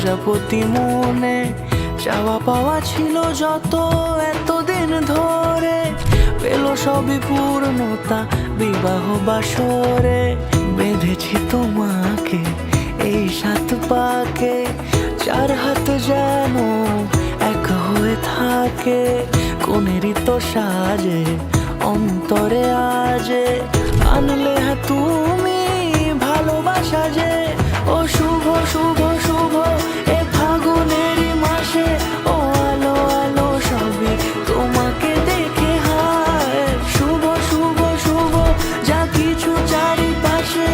প্রজাপতি মনে চাওয়া পাওয়া ছিল যত এতদিন ধরে, পেল সবই পূর্ণতা বিবাহ বাসরে। বেঁধেছি তোমাকে এই 7 পাকে, 4 হাত যেন এক হয়ে থাকে। কোনেরই তো সাজে অন্তরে আজে, আনলে হ্যাঁ তুমি ভালোবাসা যে। ও শুভ শুভ শুভ এ ফাগুনেরই মাসে, ও আলো আলো সবই তোমাকে দেখে হায়। শুভ শুভ শুভ যা কিছু চারিপাশে,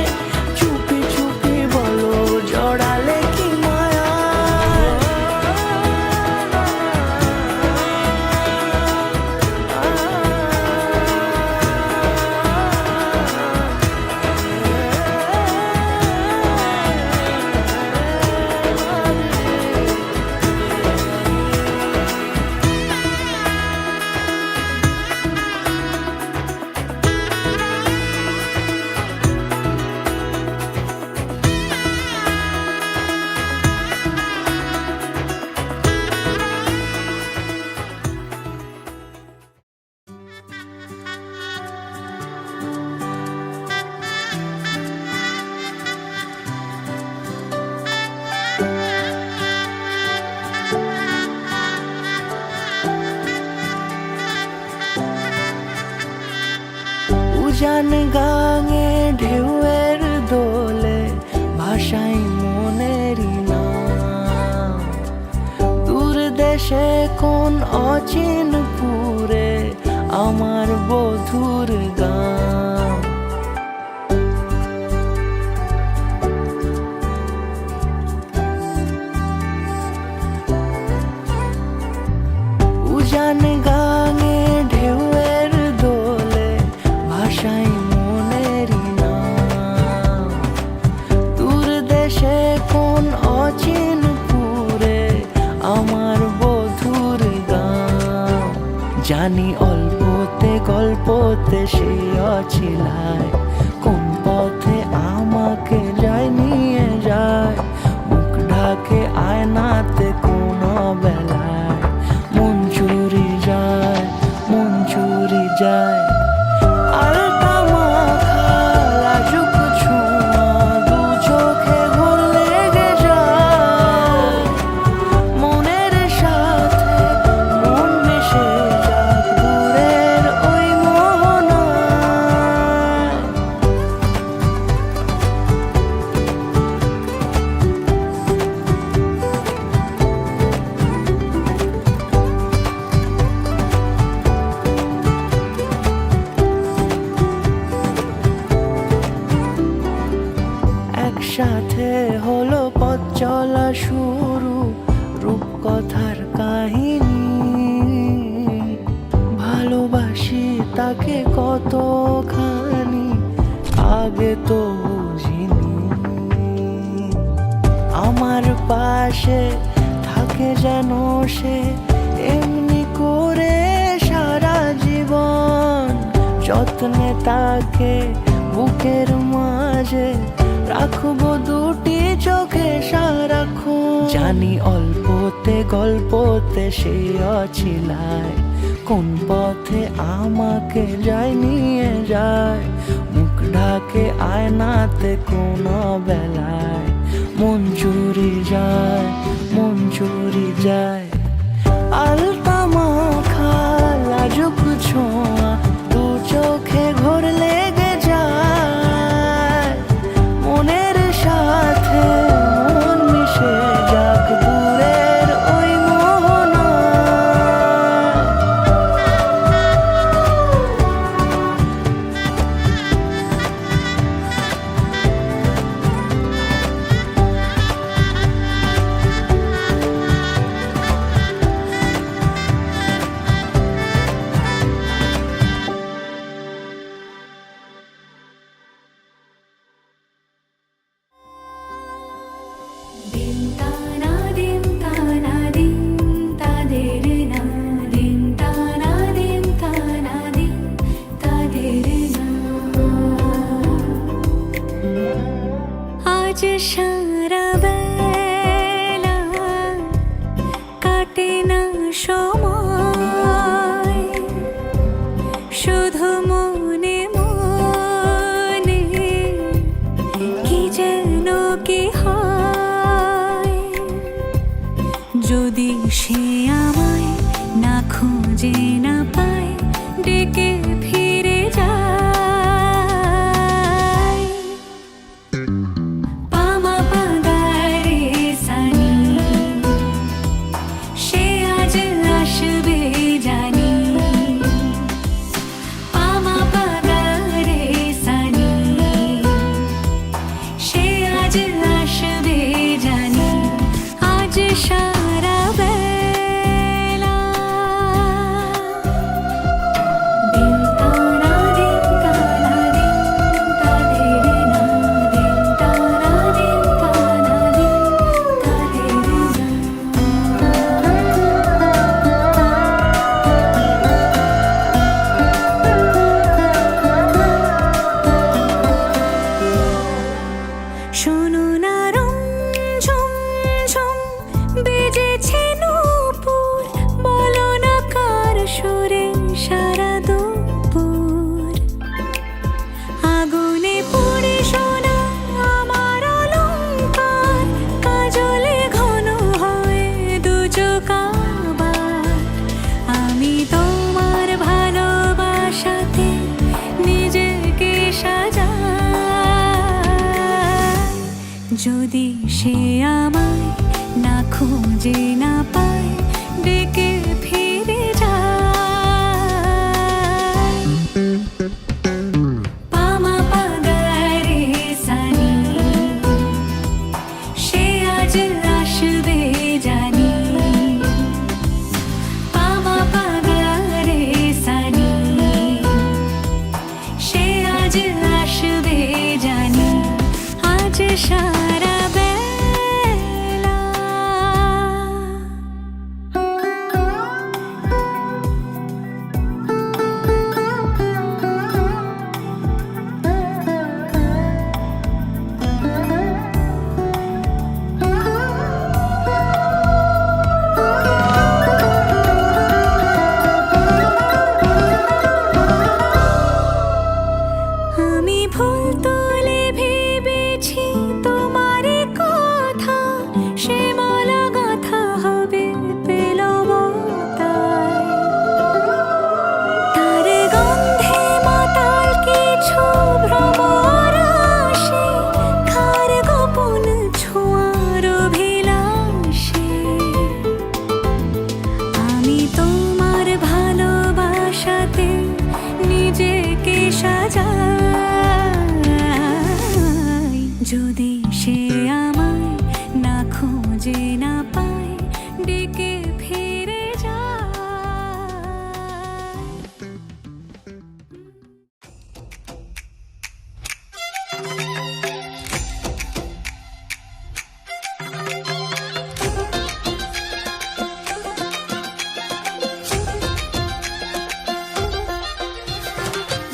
চুপি চুপি বলো জড়ালে কি মায়া। উজান গাঙে ঢেউয়ের দোলে ভাষাই মনেরই নাম। দূর দেশে কোন অচিনপুরে আমার বধুর গান। উজান গাঙে ঢেউয়ের দোলে ভাষাই মনেরই নাম। দূর দেশে কোন অচিনপুরে আমার বধুর গান। জানি অল্পতে গল্পতে সে অছিলায়, কোন পথে আমাকে যায় নিয়ে যায়। মুখ ঢাকে আয়নাতে কোন বেলায়, মন চুরি যায় মন চুরি যায়। আলতা মাখা লাজুক ছোঁয়া দু চোখে ঘোর লেগে যায়। মনের সাথে মন মিশে যাক দূরের ওই মোহনায়। একসাথে হলো পথ চলা শুরু, রূপকথার কাহিনী। ভালোবাসি তাকে কতখানি আগে তো বুঝিনি। আমার পাশে থাকে যেন সে এমনি করে সারা জীবন। যত্নে তাকে বুকের মাঝে রাখবো দুটি চোখে সারাক্ষণ। জানি অল্পতে গল্পতে সে অছিলায়, কোন পথে আমাকে যায় নিয়ে যায়। মুখ ঢাকে আয়নাতে কোন বেলায়, মন চুরি যায় মন চুরি যায়। আলতা মাখা লাজুক ছোঁয়া দু চোখে ঘোর লেগে যায়। মনের সাথে মন মিশে যাক দূরের ওই মোহনায়। সাজায়। যদি সে আমায় না খুঁজে না পায়, ডেকে ফিরে যায়। পামা পাগারে সানি, সে আজ আসবে জানি। পামা পাগারে সানি, সে আজ আসবে জানি। আজ সারা বেলা আমি ভুল তুলে ভেবেছি তোমার কথা, সে মালা গাঁথা হবে পেলাম তাই। তার গন্ধে মাতাল কিছু ভ্রমর আসে, কার গোপন ছোঁয়ার অভিলাষে। আমি তোমার ভালোবাসাতে নিজেকে সাজাই। যদি সে আমায় না খুঁজে না পায়, ডেকে ফিরে যায়।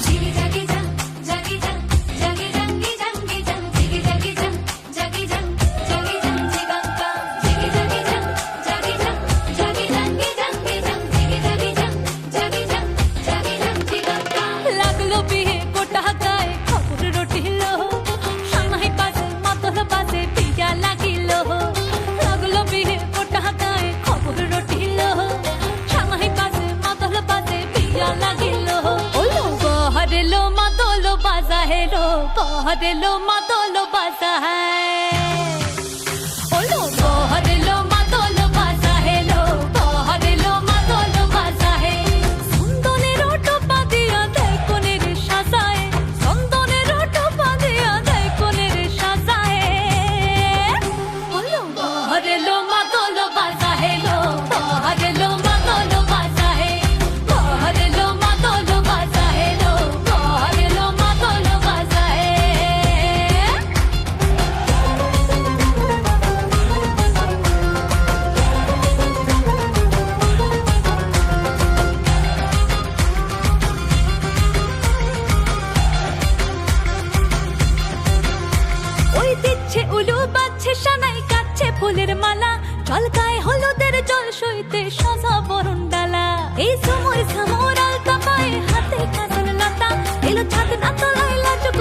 জিগি জাগি জাং জাগি জাং জাগি জাঙ্গি জাঙ্গি জাং জিগি জাগি জাং জাগি জাং জাগি জাং জিগাঙ্গা জিগি জাগি জাং জাগি জাং জাগি জাঙ্গি জাঙ্গি জাং জিগি জাগি জাং জাগি জাং জাগি জাং জিগাঙ্গা। লাগলো বিয়ে গোটা গায়ে খবর রটিল, সানাই বাজে মাতল বাজে পিয়া লাগিল। লাগলো বিয়ে গোটা গায়ে খবর রটিল, সানাই বাজে মাতল বাজে পিয়া লাগিল। বহরেলো মাদল বাজা হেলো, বহরেলো মাদল বাজা হলো। বহরেলো মাদল বাজা হেলো, বহরেলো মাদল বাজা হে। চন্দনের টোপা দিয়া দেয় কোনের সাজায়, চন্দনের টোপা দিয়া দেয় কোনের সাজায়। হলো বহরেলো মাদল বাজা হেলো, বহরেলো মাদল বাজা হে। বহরেলো মাদল বাজা হেলো, বহরেলো মাদল বাজা হে। ওই দিচ্ছে উলু বাজছে সানাই কাচ্ছে ফুলের মালা, চলকায় হলুদের জল সইতে সাজা বরণ ডালা। এই সময় সামর আলতা পায়ে হাতে কাজল লতা, এলো ছাদ না তলায় লাজুক